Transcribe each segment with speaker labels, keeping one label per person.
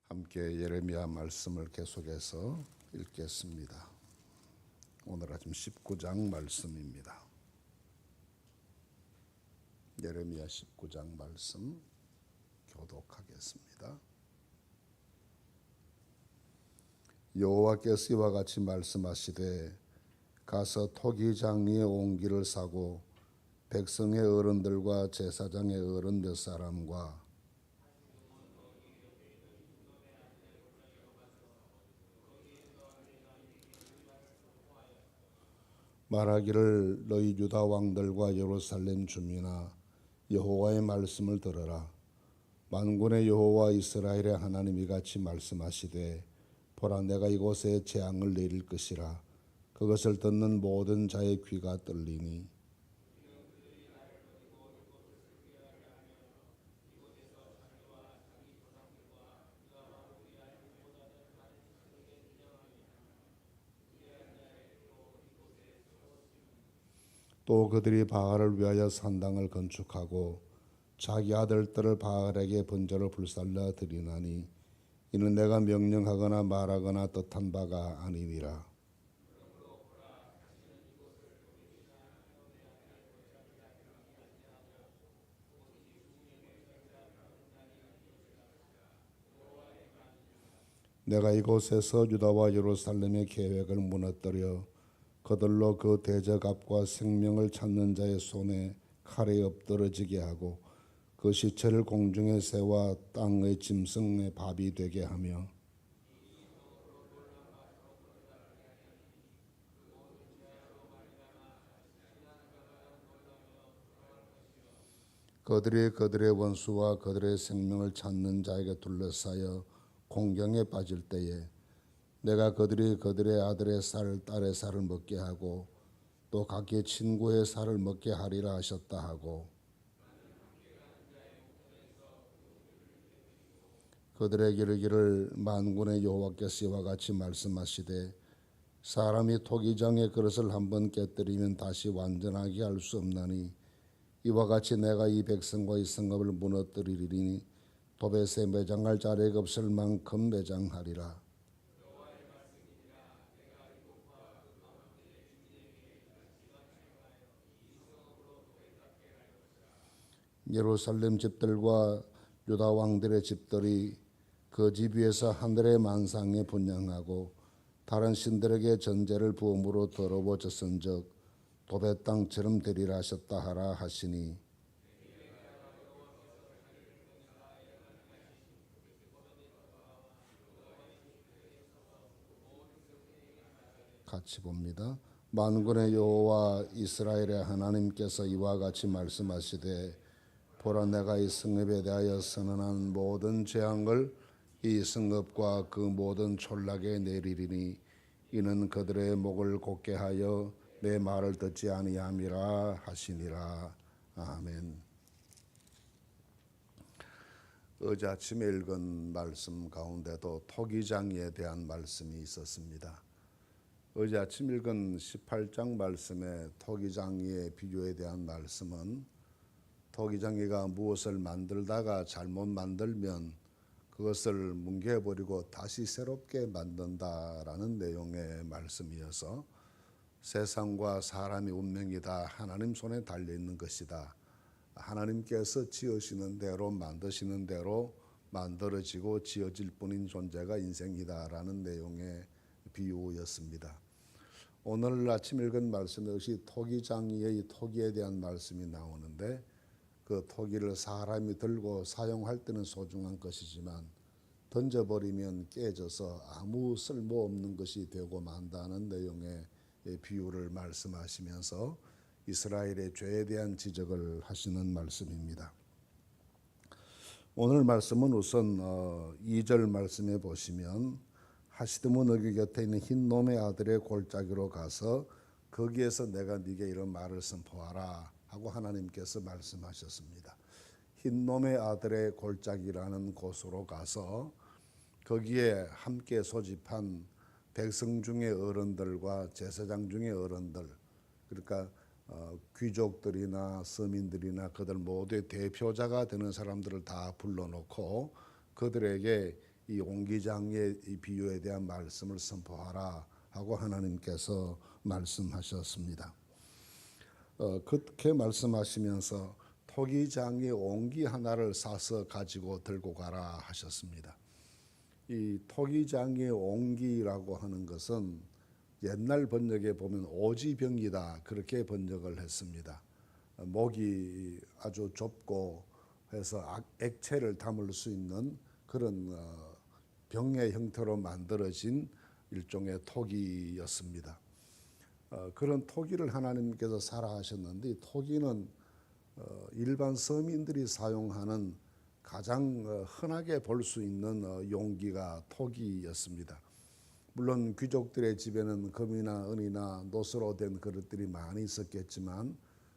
Speaker 1: 함께 예레미야 말씀을 계속해서 읽겠습니다. 오늘 아침 19장 말씀입니다. 예레미야 19장 말씀 교독하겠습니다. 여호와께서 이와 같이 말씀하시되 가서 토기장리의 옹기를 사고 백성의 어른들과 제사장의 어른 몇 사람과 말하기를 너희 유다 왕들과 예루살렘 주민아 여호와의 말씀을 들으라. 만군의 여호와 이스라엘의 하나님이 이같이 말씀하시되 보라 내가 이곳에 재앙을 내릴 것이라. 그것을 듣는 모든 자의 귀가 떨리니 또 그들이 바알을 위하여 산당을 건축하고 자기 아들들을 바알에게 번제로 불살라 드리나니 이는 내가 명령하거나 말하거나 뜻한 바가 아니니라. 내가 이곳에서 유다와 예루살렘의 계획을 무너뜨려 그들로 그 대적압과 생명을 찾는 자의 손에 칼에 엎드러지게 하고 그 시체를 공중의 새와 땅의 짐승의 밥이 되게 하며 그들이 그들의 원수와 그들의 생명을 찾는 자에게 둘러싸여 공경에 빠질 때에 내가 그들이 그들의 아들의 살, 딸의 살을 먹게 하고 또 각기 친구의 살을 먹게 하리라 하셨다 하고 그들에게 이르기를 만군의 여호와께서 이와 같이 말씀하시되 사람이 토기장의 그릇을 한번 깨뜨리면 다시 완전하게 할 수 없나니 이와 같이 내가 이 백성과 이 성읍을 무너뜨리리니 도벳에 매장할 자리가 없을 만큼 매장하리라. 예루살렘 집들과 유다 왕들의 집들이 그 집 위에서 하늘의 만상에 분향하고 다른 신들에게 전제를 부음으로 더러워졌은즉 도벳 땅처럼 되리라 하셨다 하라 하시니 같이 봅니다. 만군의 여호와 이스라엘의 하나님께서 이와 같이 말씀하시되 보라 내가 이 성읍에 대하여 선언한 모든 재앙을 이 성읍과 그 모든 촌락에 내리리니 이는 그들의 목을 곧게 하여 내 말을 듣지 아니함이라 하시니라. 아멘. 어제 아침에 읽은 말씀 가운데도 토기장에 대한 말씀이 있었습니다. 어제 아침 읽은 18장 말씀의 토기장이의 비교에 대한 말씀은 토기장이가 무엇을 만들다가 잘못 만들면 그것을 뭉개버리고 다시 새롭게 만든다라는 내용의 말씀이어서 세상과 사람의 운명이 다 하나님 손에 달려있는 것이다. 하나님께서 지으시는 대로 만드시는 대로 만들어지고 지어질 뿐인 존재가 인생이다라는 내용의 비유였습니다. 오늘 아침 읽은 말씀 역시 토기장이의 토기에 대한 말씀이 나오는데 그 토기를 사람이 들고 사용할 때는 소중한 것이지만 던져버리면 깨져서 아무 쓸모없는 것이 되고 만다는 내용의 비유를 말씀하시면서 이스라엘의 죄에 대한 지적을 하시는 말씀입니다. 오늘 말씀은 우선 2절 말씀에 보시면 하시드무 너귀 곁에 있는 흰놈의 아들의 골짜기로 가서 거기에서 내가 네게 이런 말을 선포하라 하고 하나님께서 말씀하셨습니다. 흰놈의 아들의 골짜기라는 곳으로 가서 거기에 함께 소집한 백성 중의 어른들과 제사장 중의 어른들, 그러니까 귀족들이나 서민들이나 그들 모두의 대표자가 되는 사람들을 다 불러놓고 그들에게 이 옹기장의 이 비유에 대한 말씀을 선포하라 하고 하나님께서 말씀하셨습니다. 그렇게 말씀하시면서 토기장의 옹기 하나를 싸서 가지고 들고 가라 하셨습니다. 이 토기장의 옹기라고 하는 것은 옛날 번역에 보면 오지병이다 그렇게 번역을 했습니다. 목이 아주 좁고 해서 액체를 담을 수 있는 그런 병의 형태로 만들어진 일종의 토기였습니다. 그런 토기를 하나님께서 사라 하셨는데 이 토기는 일반 서민들이 사용하는 가장 흔하게 볼 수 있는 용기가 토기였습니다. 물론 귀족들의 집에는 금이나 은이나 노스로 된 그릇들이 많이 있었겠지만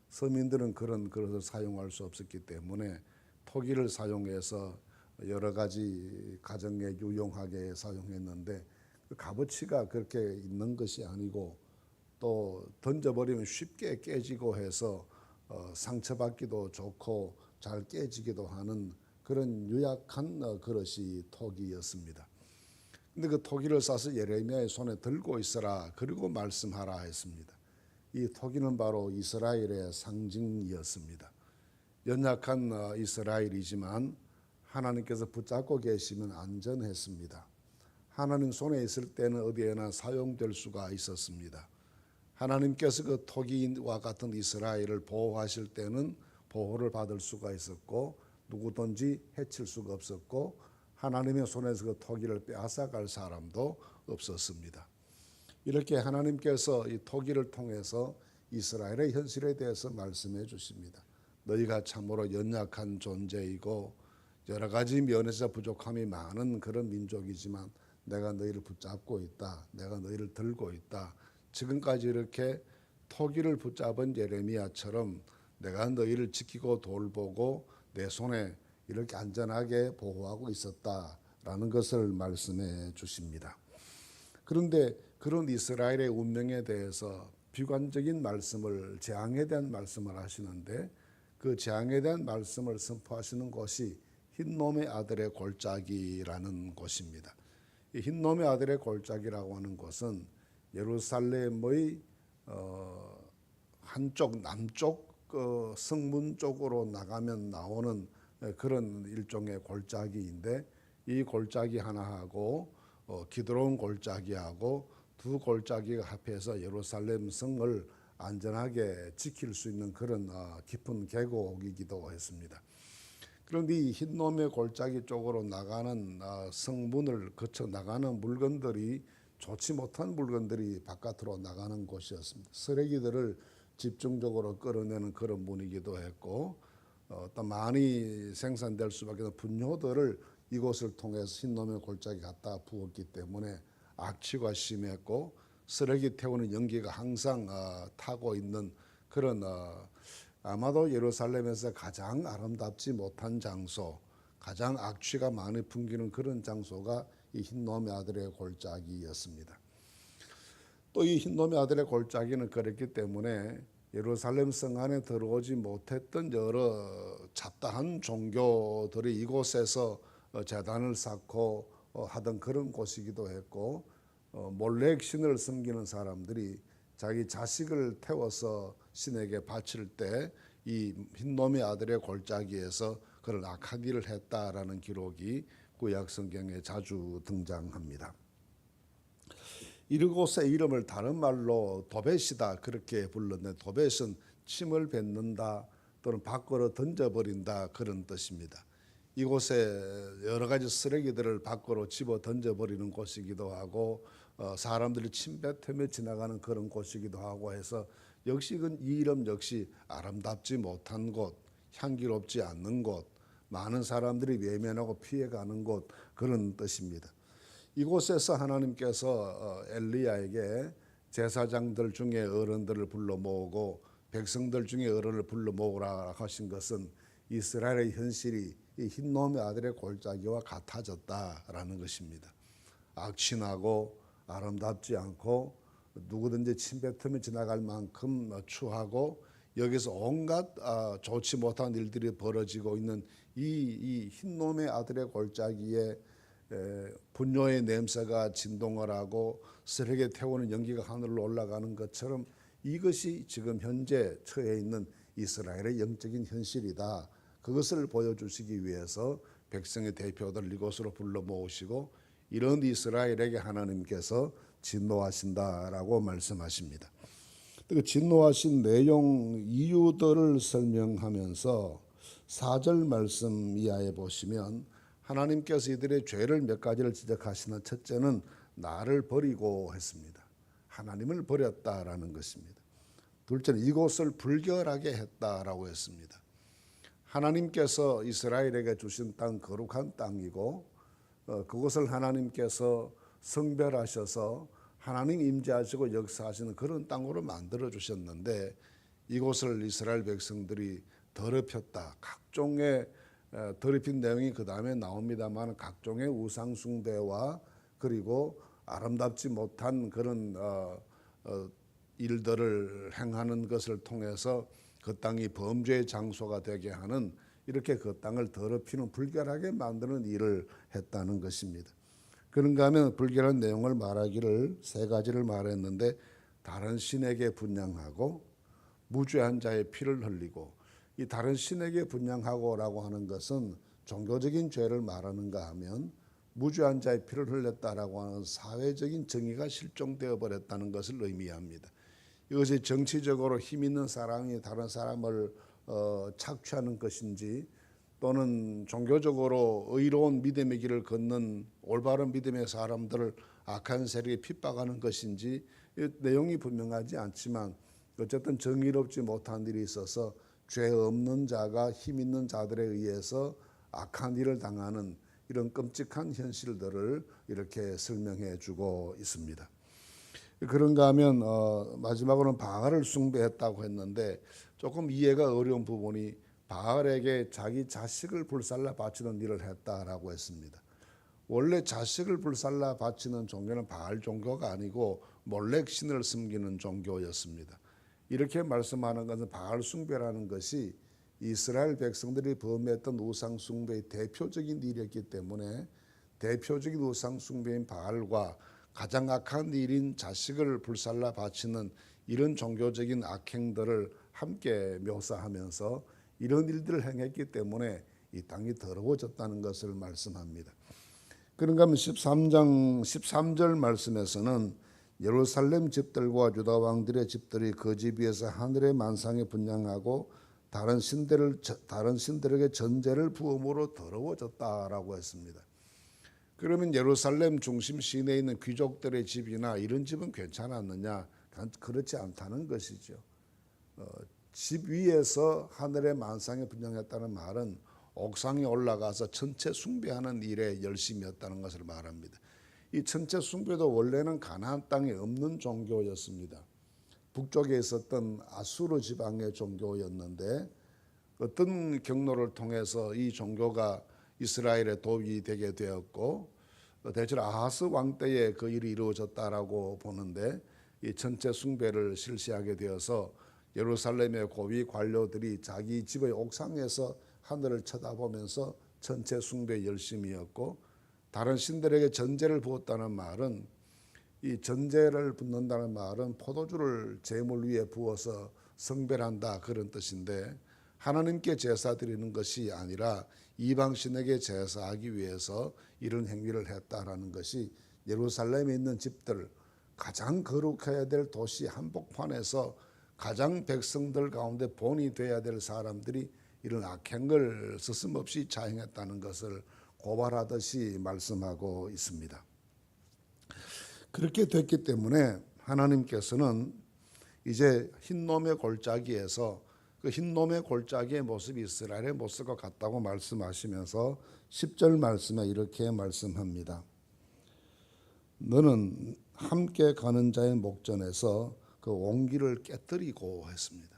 Speaker 1: 서민들은 그런 그릇을 사용할 수 없었기 때문에 토기를 사용해서 여러 가지 가정에 유용하게 사용했는데 그 값어치가 그렇게 있는 것이 아니고 또 던져버리면 쉽게 깨지고 해서 상처받기도 좋고 잘 깨지기도 하는 그런 유약한 그릇이 토기였습니다. 근데 그 토기를 싸서 예레미야의 손에 들고 있어라 그리고 말씀하라 했습니다. 이 토기는 바로 이스라엘의 상징이었습니다. 연약한 이스라엘이지만 하나님께서 붙잡고 계시면 안전했습니다. 하나님 손에 있을 때는 어디에나 사용될 수가 있었습니다. 하나님께서 그 토기와 같은 이스라엘을 보호하실 때는 보호를 받을 수가 있었고 누구든지 해칠 수가 없었고 하나님의 손에서 그 토기를 빼앗아갈 사람도 없었습니다. 이렇게 하나님께서 이 토기를 통해서 이스라엘의 현실에 대해서 말씀해 주십니다. 너희가 참으로 연약한 존재이고 여러 가지 면에서 부족함이 많은 그런 민족이지만 내가 너희를 붙잡고 있다. 내가 너희를 들고 있다. 지금까지 이렇게 토기를 붙잡은 예레미야처럼 내가 너희를 지키고 돌보고 내 손에 이렇게 안전하게 보호하고 있었다라는 것을 말씀해 주십니다. 그런데 그런 이스라엘의 운명에 대해서 비관적인 말씀을 재앙에 대한 말씀을 하시는데 그 재앙에 대한 말씀을 선포하시는 곳이 흰놈의 아들의 골짜기라는 곳입니다. 이 흰놈의 아들의 골짜기라고 하는 곳은 예루살렘의 한쪽 남쪽 성문 쪽으로 나가면 나오는 그런 일종의 골짜기인데 이 골짜기 하나하고 기드론 골짜기하고 두 골짜기가 합해서 예루살렘 성을 안전하게 지킬 수 있는 그런 깊은 계곡이기도 했습니다. 그런데 이 흰놈의 골짜기 쪽으로 나가는 성문을 거쳐 나가는 물건들이 좋지 못한 물건들이 바깥으로 나가는 곳이었습니다. 쓰레기들을 집중적으로 끌어내는 그런 문이기도 했고 또 많이 생산될 수밖에 없는 분뇨들을 이곳을 통해서 흰놈의 골짜기 갖다 부었기 때문에 악취가 심했고 쓰레기 태우는 연기가 항상 타고 있는 그런 아마도 예루살렘에서 가장 아름답지 못한 장소, 가장 악취가 많이 풍기는 그런 장소가 이 흰놈의 아들의 골짜기였습니다. 또 이 흰놈의 아들의 골짜기는 그랬기 때문에 예루살렘 성 안에 들어오지 못했던 여러 잡다한 종교들이 이곳에서 제단을 쌓고 하던 그런 곳이기도 했고 몰렉 신을 섬기는 사람들이 자기 자식을 태워서 신에게 바칠 때 이 흰놈의 아들의 골짜기에서 그런 악한 일을 했다라는 기록이 구약 성경에 자주 등장합니다. 이곳의 이름을 다른 말로 도벳이다 그렇게 불렀는데 도벳은 침을 뱉는다 또는 밖으로 던져버린다 그런 뜻입니다. 이곳에 여러 가지 쓰레기들을 밖으로 집어 던져버리는 곳이기도 하고 사람들이 침 뱉으며 지나가는 그런 곳이기도 하고 해서 역시 이 이름 역시 아름답지 못한 곳, 향기롭지 않는 곳, 많은 사람들이 외면하고 피해가는 곳 그런 뜻입니다. 이곳에서 하나님께서 엘리야에게 제사장들 중에 어른들을 불러 모으고 백성들 중에 어른을 불러 모으라 하신 것은 이스라엘의 현실이 이 흰놈의 아들의 골짜기와 같아졌다라는 것입니다. 악취나고 아름답지 않고 누구든지 침뱉으며 지나갈 만큼 추하고 여기서 온갖 좋지 못한 일들이 벌어지고 있는 이 흰놈의 아들의 골짜기에 분뇨의 냄새가 진동을 하고 쓰레기 태우는 연기가 하늘로 올라가는 것처럼 이것이 지금 현재 처해 있는 이스라엘의 영적인 현실이다. 그것을 보여주시기 위해서 백성의 대표들 이곳으로 불러 모으시고 이런 이스라엘에게 하나님께서 진노하신다라고 말씀하십니다. 그 진노하신 내용 이유들을 설명하면서 4절 말씀 이하에 보시면 하나님께서 이들의 죄를 몇 가지를 지적하시는 첫째는 나를 버리고 했습니다. 하나님을 버렸다라는 것입니다. 둘째는 이곳을 불결하게 했다라고 했습니다. 하나님께서 이스라엘에게 주신 땅 거룩한 땅이고 그곳을 하나님께서 성별하셔서 하나님 임재하시고 역사하시는 그런 땅으로 만들어 주셨는데 이곳을 이스라엘 백성들이 더럽혔다. 각종의 더럽힌 내용이 그 다음에 나옵니다만 각종의 우상 숭배와 그리고 아름답지 못한 그런 일들을 행하는 것을 통해서 그 땅이 범죄의 장소가 되게 하는 이렇게 그 땅을 더럽히는 불결하게 만드는 일을 했다는 것입니다. 그런가 하면 불결한 내용을 말하기를 3가지를 말했는데 다른 신에게 분향하고 무죄한 자의 피를 흘리고 이 다른 신에게 분향하고라고 하는 것은 종교적인 죄를 말하는가 하면 무죄한 자의 피를 흘렸다라고 하는 사회적인 정의가 실종되어 버렸다는 것을 의미합니다. 이것이 정치적으로 힘 있는 사람이 다른 사람을 착취하는 것인지 또는 종교적으로 의로운 믿음의 길을 걷는 올바른 믿음의 사람들을 악한 세력에 핍박하는 것인지 내용이 분명하지 않지만 어쨌든 정의롭지 못한 일이 있어서 죄 없는 자가 힘 있는 자들에 의해서 악한 일을 당하는 이런 끔찍한 현실들을 이렇게 설명해 주고 있습니다. 그런가 하면 마지막으로는 바알을 숭배했다고 했는데 조금 이해가 어려운 부분이 바알에게 자기 자식을 불살라 바치는 일을 했다라고 했습니다. 원래 자식을 불살라 바치는 종교는 바알 종교가 아니고 몰렉 신을 섬기는 종교였습니다. 이렇게 말씀하는 것은 바알 숭배라는 것이 이스라엘 백성들이 범했던 우상 숭배의 대표적인 일이었기 때문에 대표적인 우상 숭배인 바알과 가장 악한 일인 자식을 불살라 바치는 이런 종교적인 악행들을 함께 묘사하면서 이런 일들을 행했기 때문에 이 땅이 더러워졌다는 것을 말씀합니다. 그런가 하면 13장 13절 말씀에서는 예루살렘 집들과 유다 왕들의 집들이 그 집 위에서 하늘의 만상에 분향하고 다른 신들에게 전제를 부음으로 더러워졌다라고 했습니다. 그러면 예루살렘 중심 시내에 있는 귀족들의 집이나 이런 집은 괜찮았느냐? 그렇지 않다는 것이죠. 집 위에서 하늘의 만상에 분향했다는 말은 옥상에 올라가서 천체 숭배하는 일에 열심이었다는 것을 말합니다. 이 천체 숭배도 원래는 가나안 땅에 없는 종교였습니다. 북쪽에 있었던 아수르 지방의 종교였는데 어떤 경로를 통해서 이 종교가 이스라엘의 도입이 되게 되었고 대체로 아하스 왕 때에 그 일이 이루어졌다라고 보는데 이 천체 숭배를 실시하게 되어서 예루살렘의 고위 관료들이 자기 집의 옥상에서 하늘을 쳐다보면서 천체 숭배 열심이었고 다른 신들에게 전제를 부었다는 말은 이 전제를 붓는다는 말은 포도주를 제물 위에 부어서 성별한다 그런 뜻인데 하나님께 제사 드리는 것이 아니라 이방신에게 제사하기 위해서 이런 행위를 했다라는 것이 예루살렘에 있는 집들 가장 거룩해야 될 도시 한복판에서 가장 백성들 가운데 본이 되어야 될 사람들이 이런 악행을 스스럼없이 자행했다는 것을 고발하듯이 말씀하고 있습니다. 그렇게 됐기 때문에 하나님께서는 이제 흰놈의 골짜기에서 그 흰놈의 골짜기의 모습이 이스라엘의 모습과 같다고 말씀하시면서 10절 말씀에 이렇게 말씀합니다. 너는 함께 가는 자의 목전에서 그 온기를 깨뜨리고 했습니다.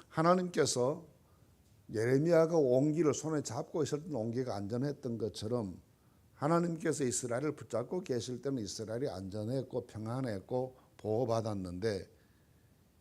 Speaker 1: 하나님께서 예레미야가 온기를 손에 잡고 있을 때는 온기가 안전했던 것처럼 하나님께서 이스라엘을 붙잡고 계실 때는 이스라엘이 안전했고 평안했고 보호받았는데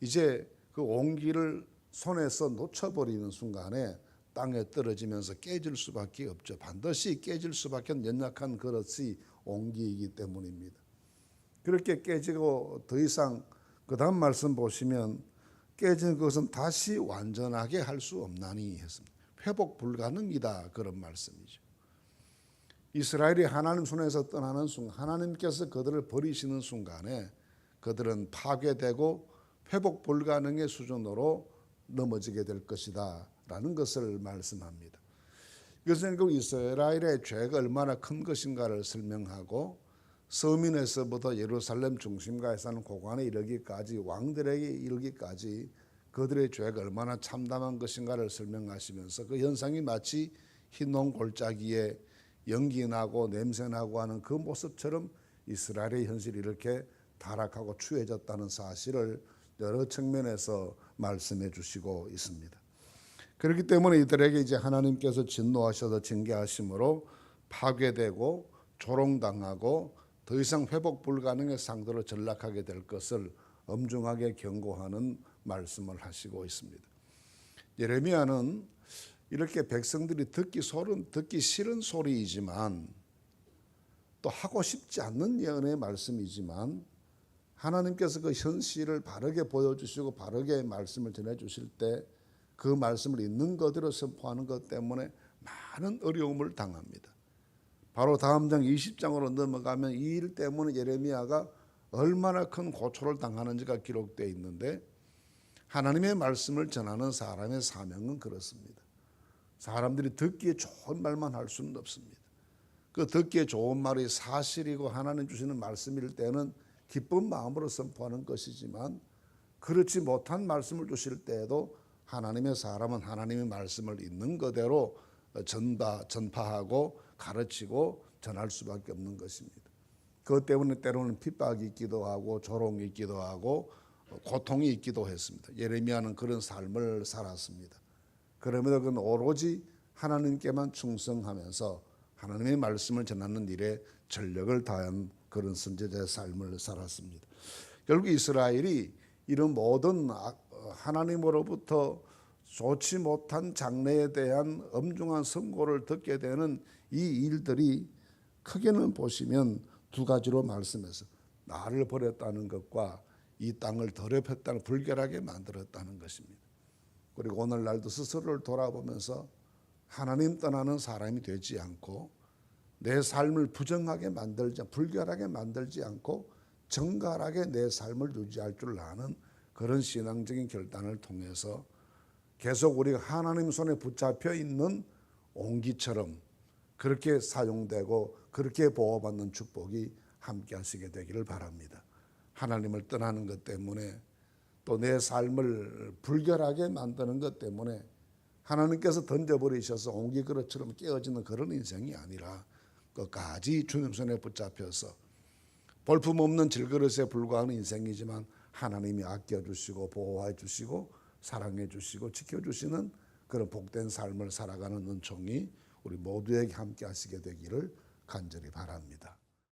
Speaker 1: 이제 그 온기를 손에서 놓쳐버리는 순간에 땅에 떨어지면서 깨질 수밖에 없죠. 반드시 깨질 수밖에 없는 연약한 그릇이 옹기이기 때문입니다. 그렇게 깨지고 더 이상 그 다음 말씀 보시면 깨진 것은 다시 완전하게 할 수 없나니 했습니다. 회복 불가능이다 그런 말씀이죠. 이스라엘이 하나님 손에서 떠나는 순간, 하나님께서 그들을 버리시는 순간에 그들은 파괴되고 회복 불가능의 수준으로 넘어지게 될 것이다 라는 것을 말씀합니다. 이것은 결국 이스라엘의 죄가 얼마나 큰 것인가를 설명하고 서민에서부터 예루살렘 중심가에 사는 고관에 이르기까지, 왕들에게 이르기까지 그들의 죄가 얼마나 참담한 것인가를 설명하시면서 그 현상이 마치 흰농 골짜기에 연기 나고 냄새 나고 하는 그 모습처럼 이스라엘의 현실이 이렇게 타락하고 추해졌다는 사실을 여러 측면에서 말씀해 주시고 있습니다. 그렇기 때문에 이들에게 이제 하나님께서 진노하셔서 징계하심으로 파괴되고 조롱당하고 더 이상 회복 불가능의 상태로 전락하게 될 것을 엄중하게 경고하는 말씀을 하시고 있습니다. 예레미야는 이렇게 백성들이 듣기 싫은 소리이지만 또 하고 싶지 않는 예언의 말씀이지만 하나님께서 그 현실을 바르게 보여주시고 바르게 말씀을 전해주실 때 그 말씀을 있는 그대로 선포하는 것 때문에 많은 어려움을 당합니다. 바로 다음 장 20장으로 넘어가면 이 일 때문에 예레미야가 얼마나 큰 고초를 당하는지가 기록되어 있는데 하나님의 말씀을 전하는 사람의 사명은 그렇습니다. 사람들이 듣기에 좋은 말만 할 수는 없습니다. 그 듣기에 좋은 말이 사실이고 하나님 주시는 말씀일 때는 기쁜 마음으로 선포하는 것이지만 그렇지 못한 말씀을 주실 때에도 하나님의 사람은 하나님의 말씀을 있는 그대로 전파하고 가르치고 전할 수밖에 없는 것입니다. 그것 때문에 때로는 핍박이 있기도 하고 조롱이 있기도 하고 고통이 있기도 했습니다. 예레미야는 그런 삶을 살았습니다. 그럼에도 그는 오로지 하나님께만 충성하면서 하나님의 말씀을 전하는 일에 전력을 다한 그런 선지자의 삶을 살았습니다. 결국 이스라엘이 이런 모든 하나님으로부터 좋지 못한 장래에 대한 엄중한 선고를 듣게 되는 이 일들이 크게는 보시면 두 가지로 말씀해서 나를 버렸다는 것과 이 땅을 더럽혔다는, 불결하게 만들었다는 것입니다. 그리고 오늘날도 스스로를 돌아보면서 하나님 떠나는 사람이 되지 않고 내 삶을 부정하게 만들지, 불결하게 만들지 않고 정갈하게 내 삶을 유지할 줄 아는 그런 신앙적인 결단을 통해서 계속 우리가 하나님 손에 붙잡혀 있는 옹기처럼 그렇게 사용되고 그렇게 보호받는 축복이 함께 하시게 되기를 바랍니다. 하나님을 떠나는 것 때문에 또 내 삶을 불결하게 만드는 것 때문에 하나님께서 던져버리셔서 옹기 그릇처럼 깨어지는 그런 인생이 아니라 끝까지 주님 손에 붙잡혀서 볼품없는 질그릇에 불과한 인생이지만 하나님이 아껴주시고 보호해 주시고 사랑해 주시고 지켜주시는 그런 복된 삶을 살아가는 은총이 우리 모두에게 함께 하시게 되기를 간절히 바랍니다.